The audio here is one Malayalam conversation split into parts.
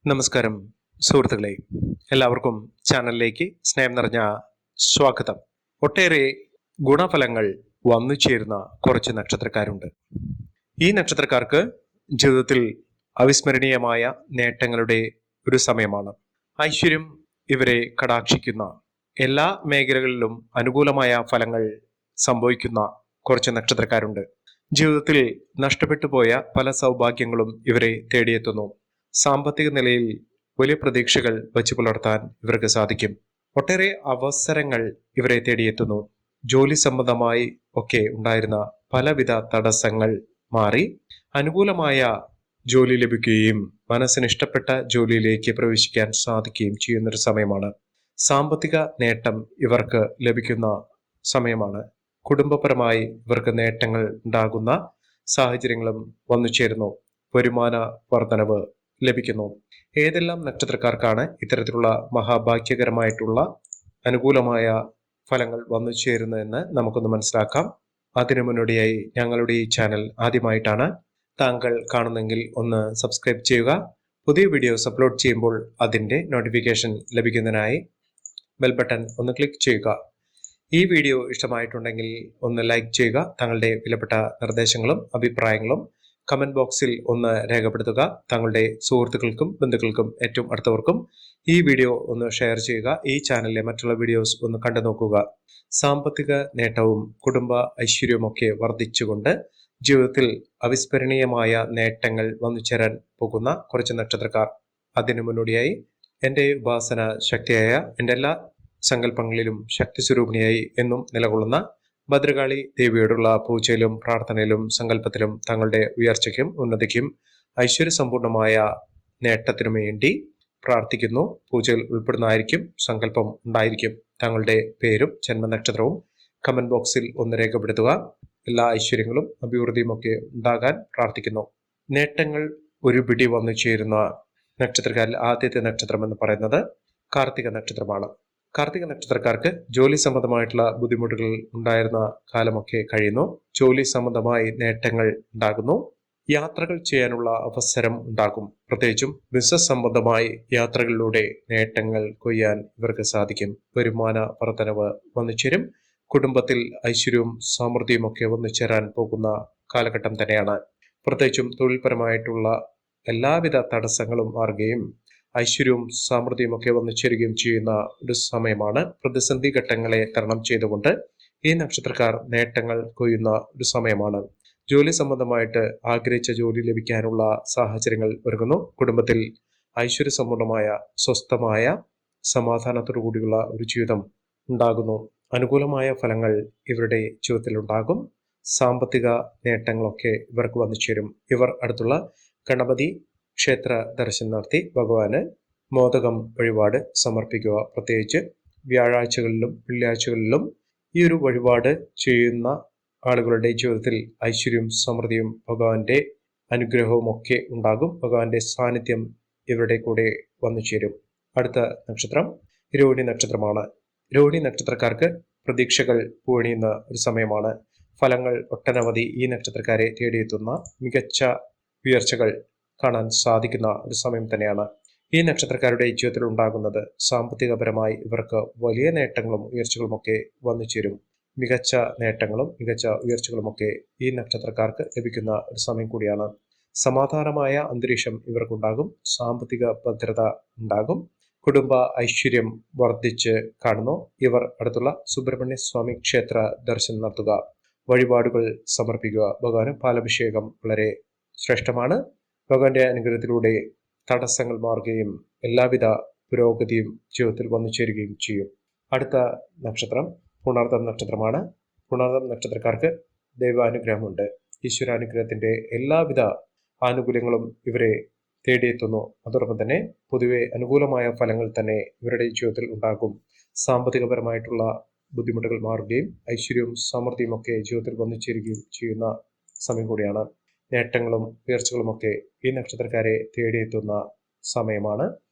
നമസ്കാരം സുഹൃത്തുക്കളെ, എല്ലാവർക്കും ചാനലിലേക്ക് സ്നേഹം നിറഞ്ഞ സ്വാഗതം. ഒട്ടേറെ ഗുണഫലങ്ങൾ വന്നു ചേരുന്ന കുറച്ച് നക്ഷത്രക്കാരുണ്ട്. ഈ നക്ഷത്രക്കാർക്ക് ജീവിതത്തിൽ അവിസ്മരണീയമായ നേട്ടങ്ങളുടെ ഒരു സമയമാണ്. ഐശ്വര്യം ഇവരെ കടാക്ഷിക്കുന്ന, എല്ലാ മേഖലകളിലും അനുകൂലമായ ഫലങ്ങൾ സംഭവിക്കുന്ന കുറച്ച് നക്ഷത്രക്കാരുണ്ട്. ജീവിതത്തിൽ നഷ്ടപ്പെട്ടു പോയ പല സൗഭാഗ്യങ്ങളും ഇവരെ തേടിയെത്തുന്നു. സാമ്പത്തിക നിലയിൽ വലിയ പ്രതീക്ഷകൾ വച്ചു പുലർത്താൻ ഇവർക്ക് സാധിക്കും. ഒട്ടേറെ അവസരങ്ങൾ ഇവരെ തേടിയെത്തുന്നു. ജോലി സംബന്ധമായി ഒക്കെ ഉണ്ടായിരുന്ന പലവിധ തടസ്സങ്ങൾ മാറി അനുകൂലമായ ജോലി ലഭിക്കുകയും മനസ്സിന് ഇഷ്ടപ്പെട്ട ജോലിയിലേക്ക് പ്രവേശിക്കാൻ സാധിക്കുകയും ചെയ്യുന്നൊരു സമയമാണ്. സാമ്പത്തിക നേട്ടം ഇവർക്ക് ലഭിക്കുന്ന സമയമാണ്. കുടുംബപരമായി ഇവർക്ക് നേട്ടങ്ങൾ ഉണ്ടാകുന്ന സാഹചര്യങ്ങളും വന്നു ചേരുന്നു. വരുമാന വർധനവ് ലഭിക്കുന്നു. ഏതെല്ലാം നക്ഷത്രക്കാർക്കാണ് ഇത്തരത്തിലുള്ള മഹാഭാഗ്യകരമായിട്ടുള്ള അനുകൂലമായ ഫലങ്ങൾ വന്നു ചേരുന്നതെന്ന് നമുക്കൊന്ന് മനസ്സിലാക്കാം. അതിനു മുന്നോടിയായി ഞങ്ങളുടെ ഈ ചാനൽ ആദ്യമായിട്ടാണ് താങ്കൾ കാണുന്നെങ്കിൽ ഒന്ന് സബ്സ്ക്രൈബ് ചെയ്യുക. പുതിയ വീഡിയോസ് അപ്ലോഡ് ചെയ്യുമ്പോൾ അതിൻ്റെ നോട്ടിഫിക്കേഷൻ ലഭിക്കുന്നതിനായി ബെൽ ബട്ടൺ ഒന്ന് ക്ലിക്ക് ചെയ്യുക. ഈ വീഡിയോ ഇഷ്ടമായിട്ടുണ്ടെങ്കിൽ ഒന്ന് ലൈക്ക് ചെയ്യുക. താങ്കളുടെ വിലപ്പെട്ട നിർദ്ദേശങ്ങളും അഭിപ്രായങ്ങളും കമന്റ് ബോക്സിൽ ഒന്ന് രേഖപ്പെടുത്തുക. താങ്കളുടെ സുഹൃത്തുക്കൾക്കും ബന്ധുക്കൾക്കും ഏറ്റവും അടുത്തവർക്കും ഈ വീഡിയോ ഒന്ന് ഷെയർ ചെയ്യുക. ഈ ചാനലിലെ മറ്റുള്ള വീഡിയോസ് ഒന്ന് കണ്ടു നോക്കുക. സാമ്പത്തിക നേട്ടവും കുടുംബ ഐശ്വര്യവും ഒക്കെ വർദ്ധിച്ചുകൊണ്ട് ജീവിതത്തിൽ അവിസ്മരണീയമായ നേട്ടങ്ങൾ വന്നു ചേരാൻ പോകുന്ന കുറച്ച് നക്ഷത്രക്കാർ. അതിനു മുന്നോടിയായി എൻ്റെ ഉപാസന ശക്തിയായ, എൻ്റെ എല്ലാ സങ്കല്പങ്ങളിലും ശക്തി സ്വരൂപിണിയായി എന്നും നിലകൊള്ളുന്ന ഭദ്രകാളി ദേവിയോടുള്ള പൂജയിലും പ്രാർത്ഥനയിലും സങ്കല്പത്തിലും തങ്ങളുടെ ഉയർച്ചയ്ക്കും ഉന്നതിക്കും ഐശ്വര്യസമ്പൂർണമായ നേട്ടത്തിനു വേണ്ടി പ്രാർത്ഥിക്കുന്നു. പൂജയിൽ ഉൾപ്പെടുന്നതായിരിക്കും. സങ്കല്പം ഉണ്ടായിരിക്കും. തങ്ങളുടെ പേരും ജന്മനക്ഷത്രവും കമന്റ് ബോക്സിൽ ഒന്ന് രേഖപ്പെടുത്തുക. എല്ലാ ഐശ്വര്യങ്ങളും അഭിവൃദ്ധിയും ഒക്കെ ഉണ്ടാകാൻ പ്രാർത്ഥിക്കുന്നു. നേട്ടങ്ങൾ ഒരു പിടി വന്നു ചേരുന്ന നക്ഷത്രക്കാരിൽ ആദ്യത്തെ നക്ഷത്രം എന്ന് പറയുന്നത് കാർത്തിക നക്ഷത്രമാണ്. കാർത്തിക നക്ഷത്രക്കാർക്ക് ജോലി സംബന്ധമായിട്ടുള്ള ബുദ്ധിമുട്ടുകൾ ഉണ്ടായിരുന്ന കാലമൊക്കെ കഴിയുന്നു. ജോലി സംബന്ധമായി നേട്ടങ്ങൾ ഉണ്ടാകുന്നു. യാത്രകൾ ചെയ്യാനുള്ള അവസരം ഉണ്ടാകും. പ്രത്യേകിച്ചും ബിസിനസ് സംബന്ധമായി യാത്രകളിലൂടെ നേട്ടങ്ങൾ കൊയ്യാൻ ഇവർക്ക് സാധിക്കും. വരുമാന വർധനവ് വന്നു ചേരും. കുടുംബത്തിൽ ഐശ്വര്യവും സമൃദ്ധിയും ഒക്കെ വന്നു ചേരാൻ പോകുന്ന കാലഘട്ടം തന്നെയാണ്. പ്രത്യേകിച്ചും തൊഴിൽപരമായിട്ടുള്ള എല്ലാവിധ തടസ്സങ്ങളും മാറുകയും ഐശ്വര്യവും സമൃദ്ധിയും ഒക്കെ വന്നു ചേരുകയും ചെയ്യുന്ന ഒരു സമയമാണ്. പ്രതിസന്ധി ഘട്ടങ്ങളെ തരണം ചെയ്തുകൊണ്ട് ഈ നക്ഷത്രക്കാർ നേട്ടങ്ങൾ കൊയ്യുന്ന ഒരു സമയമാണ്. ജോലി സംബന്ധമായിട്ട് ആഗ്രഹിച്ച ജോലി ലഭിക്കാനുള്ള സാഹചര്യങ്ങൾ ഒരുങ്ങുന്നു. കുടുംബത്തിൽ ഐശ്വര്യസമ്പൂർണമായ സ്വസ്ഥമായ സമാധാനത്തോടു കൂടിയുള്ള ഒരു ജീവിതം ഉണ്ടാകുന്നു. അനുകൂലമായ ഫലങ്ങൾ ഇവരുടെ ജീവിതത്തിൽ ഉണ്ടാകും. സാമ്പത്തിക നേട്ടങ്ങളൊക്കെ ഇവർക്ക് വന്നു ചേരും. ഇവർ അടുത്തുള്ള ഗണപതി ക്ഷേത്ര ദർശനം നടത്തി ഭഗവാന് മോദകം വഴിപാട് സമർപ്പിക്കുക. പ്രത്യേകിച്ച് വ്യാഴാഴ്ചകളിലും വെള്ളിയാഴ്ചകളിലും ഈ ഒരു വഴിപാട് ചെയ്യുന്ന ആളുകളുടെ ജീവിതത്തിൽ ഐശ്വര്യവും സമൃദ്ധിയും ഭഗവാന്റെ അനുഗ്രഹവും ഒക്കെ ഉണ്ടാകും. ഭഗവാന്റെ സാന്നിധ്യം ഇവരുടെ കൂടെ വന്നു ചേരും. അടുത്ത നക്ഷത്രം രോഹിണി നക്ഷത്രമാണ്. രോഹിണി നക്ഷത്രക്കാർക്ക് പ്രതീക്ഷകൾ പൂണിയുന്ന ഒരു സമയമാണ്. ഫലങ്ങൾ ഒട്ടനവധി ഈ നക്ഷത്രക്കാരെ തേടിയെത്തുന്ന മികച്ച ഉയർച്ചകൾ കാണാൻ സാധിക്കുന്ന ഒരു സമയം തന്നെയാണ്. ഈ നക്ഷത്രക്കാരുടെ ജീവിതത്തിൽ ഉണ്ടാകുന്നത് സാമ്പത്തികപരമായി ഇവർക്ക് വലിയ നേട്ടങ്ങളും ഉയർച്ചകളും ഒക്കെ വന്നു ചേരും. മികച്ച നേട്ടങ്ങളും മികച്ച ഉയർച്ചകളുമൊക്കെ ഈ നക്ഷത്രക്കാർക്ക് ലഭിക്കുന്ന ഒരു സമയം കൂടിയാണ്. സമാധാനമായ അന്തരീക്ഷം ഇവർക്കുണ്ടാകും. സാമ്പത്തിക ഭദ്രത ഉണ്ടാകും. കുടുംബ ഐശ്വര്യം വർദ്ധിച്ച് കാണുന്നു. ഇവർ അടുത്തുള്ള സുബ്രഹ്മണ്യ സ്വാമി ക്ഷേത്ര ദർശനം നടത്തുക. വഴിപാടുകൾ സമർപ്പിക്കുക. ഭഗവാന് പാലഭിഷേകം വളരെ ശ്രേഷ്ഠമാണ്. ഭഗവാന്റെ അനുഗ്രഹത്തിലൂടെ തടസ്സങ്ങൾ മാറുകയും എല്ലാവിധ പുരോഗതിയും ജീവിതത്തിൽ വന്നു ചേരുകയും ചെയ്യും. അടുത്ത നക്ഷത്രം പുണർദം നക്ഷത്രമാണ്. പുണർദം നക്ഷത്രക്കാർക്ക് ദൈവാനുഗ്രഹമുണ്ട്. ഈശ്വരാനുഗ്രഹത്തിന്റെ എല്ലാവിധ ആനുകൂല്യങ്ങളും ഇവരെ തേടിയെത്തുന്നു. അതോടൊപ്പം തന്നെ പൊതുവെ അനുകൂലമായ ഫലങ്ങൾ തന്നെ ഇവരുടെ ജീവിതത്തിൽ ഉണ്ടാകും. സാമ്പത്തികപരമായിട്ടുള്ള ബുദ്ധിമുട്ടുകൾ മാറുകയും ഐശ്വര്യവും സമൃദ്ധിയും ഒക്കെ ജീവിതത്തിൽ വന്നു ചേരുകയും ചെയ്യുന്ന സമയം കൂടിയാണ്. നേട്ടങ്ങളും ഉയർച്ചകളുമൊക്കെ ഈ നക്ഷത്രക്കാരെ തേടിയെത്തുന്ന സമയമാണ്.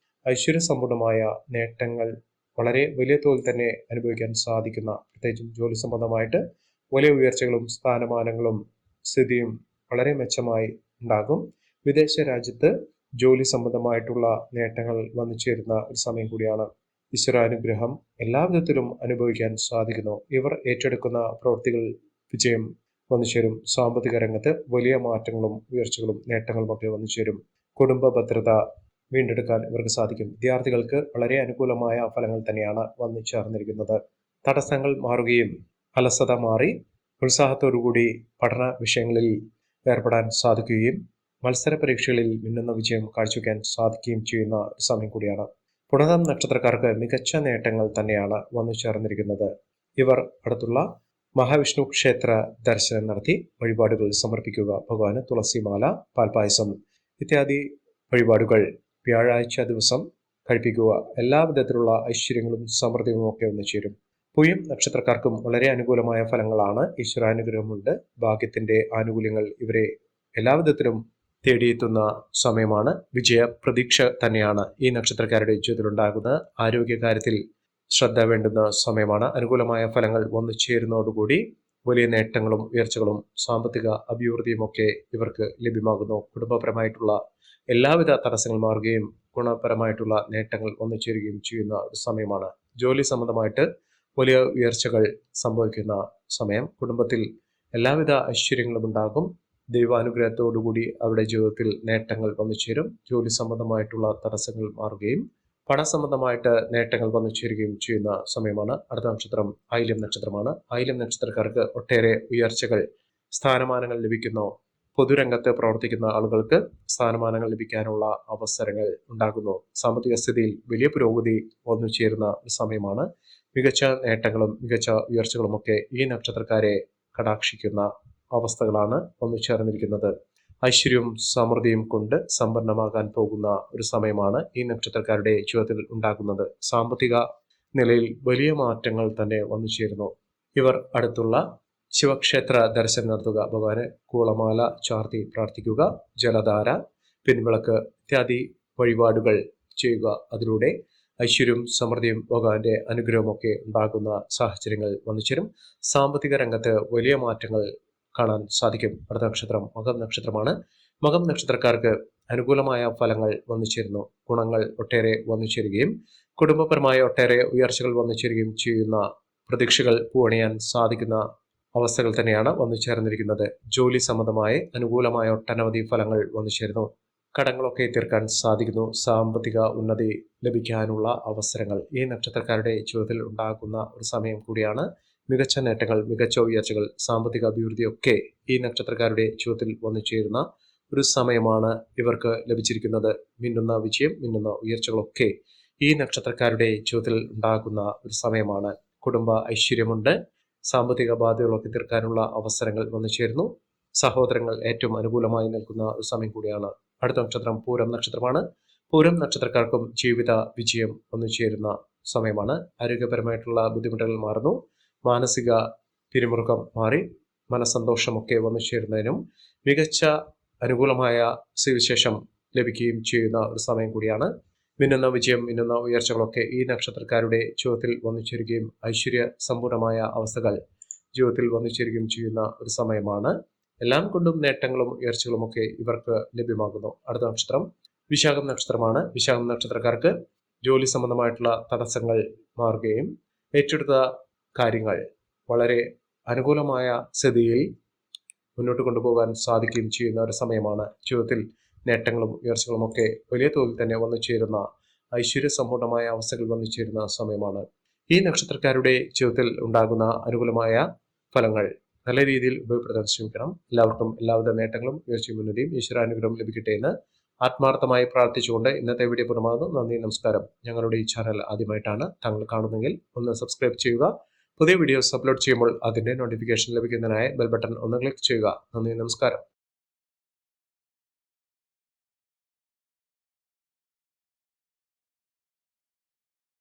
ഐശ്വര്യസമ്പൂർണമായ നേട്ടങ്ങൾ വളരെ വലിയ തോതിൽ തന്നെ അനുഭവിക്കാൻ സാധിക്കുന്ന, പ്രത്യേകിച്ചും ജോലി സംബന്ധമായിട്ട് വലിയ ഉയർച്ചകളും സ്ഥാനമാനങ്ങളും സ്ഥിതിയും വളരെ മെച്ചമായി ഉണ്ടാകും. വിദേശ രാജ്യത്ത് ജോലി സംബന്ധമായിട്ടുള്ള നേട്ടങ്ങൾ വന്നു ചേരുന്ന ഒരു സമയം കൂടിയാണ്. ഈശ്വരാനുഗ്രഹം എല്ലാവിധത്തിലും അനുഭവിക്കാൻ സാധിക്കുന്നു. ഇവർ ഏറ്റെടുക്കുന്ന പ്രവൃത്തികൾ വിജയം വന്നു ചേരും. സാമ്പത്തിക രംഗത്ത് വലിയ മാറ്റങ്ങളും ഉയർച്ചകളും നേട്ടങ്ങളും ഒക്കെ വന്നു ചേരും. കുടുംബ ഭദ്രത വീണ്ടെടുക്കാൻ ഇവർക്ക് സാധിക്കും. വിദ്യാർത്ഥികൾക്ക് വളരെ അനുകൂലമായ ഫലങ്ങൾ തന്നെയാണ് വന്നു ചേർന്നിരിക്കുന്നത്. തടസ്സങ്ങൾ മാറുകയും അലസത മാറി ഉത്സാഹത്തോടുകൂടി പഠന വിഷയങ്ങളിൽ ഏർപ്പെടാൻ സാധിക്കുകയും മത്സര പരീക്ഷകളിൽ മിന്നുന്ന വിജയം കാഴ്ചവെക്കാൻ സാധിക്കുകയും ചെയ്യുന്ന സമയം കൂടിയാണ്. പുണർദം നക്ഷത്രക്കാർക്ക് മികച്ച നേട്ടങ്ങൾ തന്നെയാണ് വന്നു ചേർന്നിരിക്കുന്നത്. ഇവർ അടുത്തുള്ള മഹാവിഷ്ണു ക്ഷേത്ര ദർശനം നടത്തി വഴിപാടുകൾ സമർപ്പിക്കുക. ഭഗവാന് തുളസിമാല, പാൽപായസം ഇത്യാദി വഴിപാടുകൾ വ്യാഴാഴ്ച ദിവസം കഴിപ്പിക്കുക. എല്ലാ വിധത്തിലുള്ള ഐശ്വര്യങ്ങളും സമൃദ്ധിയും ഒക്കെ വന്നു ചേരും. പൂയം നക്ഷത്രക്കാർക്കും വളരെ അനുകൂലമായ ഫലങ്ങളാണ്. ഈശ്വരാനുഗ്രഹമുണ്ട്. ഭാഗ്യത്തിന്റെ ആനുകൂല്യങ്ങൾ ഇവരെ എല്ലാവിധത്തിലും തേടിയെത്തുന്ന സമയമാണ്. വിജയ പ്രതീക്ഷ തന്നെയാണ് ഈ നക്ഷത്രക്കാരുടെ ജീവിതത്തിലുണ്ടാകുന്നത്. ആരോഗ്യകാര്യത്തിൽ ശ്രദ്ധ വേണ്ടുന്ന സമയമാണ്. അനുകൂലമായ ഫലങ്ങൾ വന്നു ചേരുന്നതോടുകൂടി വലിയ നേട്ടങ്ങളും ഉയർച്ചകളും സാമ്പത്തിക അഭിവൃദ്ധിയും ഒക്കെ ഇവർക്ക് ലഭ്യമാകുന്നു. കുടുംബപരമായിട്ടുള്ള എല്ലാവിധ തടസ്സങ്ങൾ മാറുകയും ഗുണപരമായിട്ടുള്ള നേട്ടങ്ങൾ വന്നു ചേരുകയും ചെയ്യുന്ന ഒരു സമയമാണ്. ജോലി സംബന്ധമായിട്ട് വലിയ ഉയർച്ചകൾ സംഭവിക്കുന്ന സമയം. കുടുംബത്തിൽ എല്ലാവിധ ഐശ്വര്യങ്ങളും ഉണ്ടാകും. ദൈവാനുഗ്രഹത്തോടുകൂടി അവരുടെ ജീവിതത്തിൽ നേട്ടങ്ങൾ വന്നു ചേരും. ജോലി സംബന്ധമായിട്ടുള്ള തടസ്സങ്ങൾ മാറുകയും പണസംബന്ധമായിട്ട് നേട്ടങ്ങൾ വന്നു ചേരുകയും ചെയ്യുന്ന സമയമാണ്. അടുത്ത നക്ഷത്രം ആയില്യം നക്ഷത്രമാണ്. ആയില്യം നക്ഷത്രക്കാർക്ക് ഒട്ടേറെ ഉയർച്ചകൾ, സ്ഥാനമാനങ്ങൾ ലഭിക്കുന്നു. പൊതുരംഗത്ത് പ്രവർത്തിക്കുന്ന ആളുകൾക്ക് സ്ഥാനമാനങ്ങൾ ലഭിക്കാനുള്ള അവസരങ്ങൾ ഉണ്ടാകുന്നു. സാമ്പത്തിക സ്ഥിതിയിൽ വലിയ പുരോഗതി വന്നു ചേരുന്ന ഒരു സമയമാണ്. മികച്ച നേട്ടങ്ങളും മികച്ച ഉയർച്ചകളുമൊക്കെ ഈ നക്ഷത്രക്കാരെ കടാക്ഷിക്കുന്ന അവസ്ഥകളാണ് വന്നു ചേർന്നിരിക്കുന്നത്. ഐശ്വര്യവും സമൃദ്ധിയും കൊണ്ട് സമ്പന്നമാകാൻ പോകുന്ന ഒരു സമയമാണ് ഈ നക്ഷത്രക്കാരുടെ ജീവിതത്തിൽ ഉണ്ടാകുന്നത്. സാമ്പത്തിക നിലയിൽ വലിയ മാറ്റങ്ങൾ തന്നെ വന്നു ചേരുന്നു. ഇവർ അടുത്തുള്ള ശിവക്ഷേത്ര ദർശനം നടത്തുക. ഭഗവാന് കൂളമാല ചാർത്തി പ്രാർത്ഥിക്കുക. ജലധാര, പിൻവിളക്ക് ഇത്യാദി വഴിപാടുകൾ ചെയ്യുക. അതിലൂടെ ഐശ്വര്യവും സമൃദ്ധിയും ഭഗവാന്റെ അനുഗ്രഹമൊക്കെ ഉണ്ടാകുന്ന സാഹചര്യങ്ങൾ വന്നു ചേരും. സാമ്പത്തിക രംഗത്ത് വലിയ മാറ്റങ്ങൾ കാണാൻ സാധിക്കും. അടുത്ത നക്ഷത്രം മകം നക്ഷത്രമാണ്. മകം നക്ഷത്രക്കാർക്ക് അനുകൂലമായ ഫലങ്ങൾ വന്നു ചേരുന്നു. ഗുണങ്ങൾ ഒട്ടേറെ വന്നു ചേരുകയും കുടുംബപരമായ ഒട്ടേറെ ഉയർച്ചകൾ വന്നു ചേരുകയും ചെയ്യുന്ന പ്രതീക്ഷകൾ പൂവണിയാൻ സാധിക്കുന്ന അവസ്ഥകൾ തന്നെയാണ് വന്നു ചേർന്നിരിക്കുന്നത്. ജോലി സംബന്ധമായ അനുകൂലമായ ഒട്ടനവധി ഫലങ്ങൾ വന്നു ചേരുന്നു. കടങ്ങളൊക്കെ തീർക്കാൻ സാധിക്കുന്നു. സാമ്പത്തിക ഉന്നതി ലഭിക്കാനുള്ള അവസരങ്ങൾ ഈ നക്ഷത്രക്കാരുടെ ജീവിതത്തിൽ ഉണ്ടാകുന്ന ഒരു സമയം കൂടിയാണ്. മികച്ച നേട്ടങ്ങൾ, മികച്ച ഉയർച്ചകൾ, സാമ്പത്തിക അഭിവൃദ്ധിയൊക്കെ ഈ നക്ഷത്രക്കാരുടെ ജീവിതത്തിൽ വന്നു ചേരുന്ന ഒരു സമയമാണ് ഇവർക്ക് ലഭിച്ചിരിക്കുന്നത്. മിന്നുന്ന വിജയം, മിന്നുന്ന ഉയർച്ചകളൊക്കെ ഈ നക്ഷത്രക്കാരുടെ ജീവിതത്തിൽ ഉണ്ടാകുന്ന ഒരു സമയമാണ്. കുടുംബ ഐശ്വര്യമുണ്ട്. സാമ്പത്തിക ബാധ്യതകളൊക്കെ തീർക്കാനുള്ള അവസരങ്ങൾ വന്നു ചേരുന്നു. സഹോദരങ്ങൾ ഏറ്റവും അനുകൂലമായി നിൽക്കുന്ന ഒരു സമയം കൂടിയാണ്. അടുത്ത നക്ഷത്രം പൂരം നക്ഷത്രമാണ്. പൂരം നക്ഷത്രക്കാർക്കും ജീവിത വിജയം വന്നു ചേരുന്ന സമയമാണ്. ആരോഗ്യപരമായിട്ടുള്ള ബുദ്ധിമുട്ടുകൾ മാറുന്നു. മാനസിക പിരിമുറുക്കം മാറി മനസ്സന്തോഷമൊക്കെ വന്നു ചേരുന്നതിനും മികച്ച അനുകൂലമായ സുവിശേഷം ലഭിക്കുകയും ചെയ്യുന്ന ഒരു സമയം കൂടിയാണ്. മിന്നുന്ന വിജയം, മിന്നുന്ന ഉയർച്ചകളൊക്കെ ഈ നക്ഷത്രക്കാരുടെ ജീവിതത്തിൽ വന്നു ചേരുകയും ഐശ്വര്യ സമ്പൂർണമായ അവസ്ഥകൾ ജീവിതത്തിൽ വന്നു ചേരുകയും ചെയ്യുന്ന ഒരു സമയമാണ്. എല്ലാം കൊണ്ടും നേട്ടങ്ങളും ഉയർച്ചകളും ഒക്കെ ഇവർക്ക് ലഭ്യമാകുന്നു. അടുത്ത നക്ഷത്രം വിശാഖം നക്ഷത്രമാണ്. വിശാഖം നക്ഷത്രക്കാർക്ക് ജോലി സംബന്ധമായിട്ടുള്ള തടസ്സങ്ങൾ മാറുകയും ഏറ്റെടുത്ത കാര്യങ്ങൾ വളരെ അനുകൂലമായ സ്ഥിതിയിൽ മുന്നോട്ട് കൊണ്ടുപോകാൻ സാധിക്കുകയും ചെയ്യുന്ന ഒരു സമയമാണ്. ജീവിതത്തിൽ നേട്ടങ്ങളും ഉയർച്ചകളും ഒക്കെ വലിയ തോതിൽ തന്നെ വന്നു ചേരുന്ന ഐശ്വര്യ സമ്പൂർണമായ അവസ്ഥകൾ വന്നു ചേരുന്ന സമയമാണ്. ഈ നക്ഷത്രക്കാരുടെ ജീവിതത്തിൽ ഉണ്ടാകുന്ന അനുകൂലമായ ഫലങ്ങൾ നല്ല രീതിയിൽ ഉപയോഗപ്പെടുത്താൻ ശ്രമിക്കണം. എല്ലാവർക്കും എല്ലാവിധ നേട്ടങ്ങളും ഉയർച്ചയും ഉന്നതിയും ഈശ്വരാനുഗ്രഹം ലഭിക്കട്ടെ എന്ന് ആത്മാർത്ഥമായി പ്രാർത്ഥിച്ചുകൊണ്ട് ഇന്നത്തെ വീഡിയോ പൂർണ്ണമാകുന്നു. നന്ദി, നമസ്കാരം. ഞങ്ങളുടെ ഈ ചാനൽ ആദ്യമായിട്ടാണ് താങ്കൾ കാണുന്നതെങ്കിൽ ഒന്ന് സബ്സ്ക്രൈബ് ചെയ്യുക. പുതിയ വീഡിയോസ് അപ്ലോഡ് ചെയ്യുമ്പോൾ അതിന്റെ നോട്ടിഫിക്കേഷൻ ലഭിക്കുന്നതിനായി ബെൽ ബട്ടൺ ഒന്ന് ക്ലിക്ക് ചെയ്യുക. നന്ദി, നമസ്കാരം.